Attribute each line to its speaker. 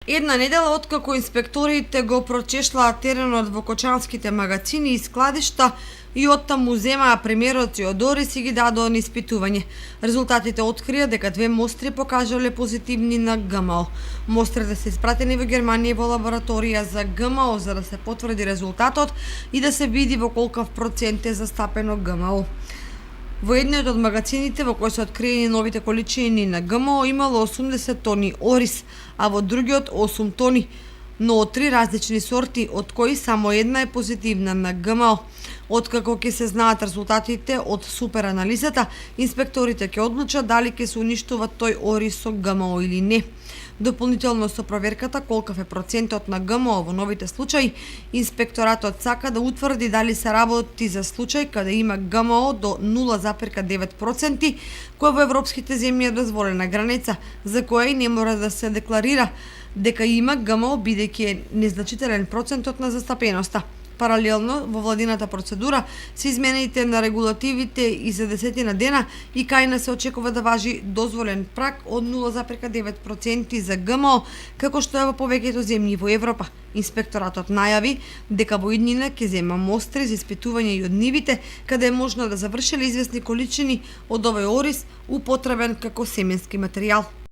Speaker 1: Една недела откако инспекторите го прочешлаа теренот во кочанските магазини и складишта и оттаму земаа примероци од орис и ги дадоа на испитување. Резултатите открија дека две мостри покажале позитивни на ГМО. Мострите се испратени во Германија во лабораторија за ГМО за да се потврди резултатот и да се види во колкав процент е застапено ГМО. Во едниот од магазините во кој се откриени новите количини на ГМО имало 80 тони ориз, а во другиот 8 тони, но од 3 различни сорти, од кои само една е позитивна на ГМО. Откако ќе се знаат резултатите од суперанализата, инспекторите ќе одлучат дали ќе се уништува тој ориз со ГМО или не. Дополнително со проверката колкав е процентот на ГМО во новите случаи, инспекторатот сака да утврди дали се работи за случај каде има ГМО до 0,9%, која во европските земји е дозволена граница, за која и не мора да се декларира дека има ГМО бидејќи е незначителен процентот на застапеноста. Паралелно, во владината процедура се измените на регулативите и за 10 дена и кај нас се очекува да важи дозволен праг од 0,9% за ГМО, како што е во повеќето земји во Европа. Инспекторатот најави дека во иднина ќе зема мостри за испитување и од нивите, каде е можно да завршиле известни количини од овој ориз употребен како семенски материјал.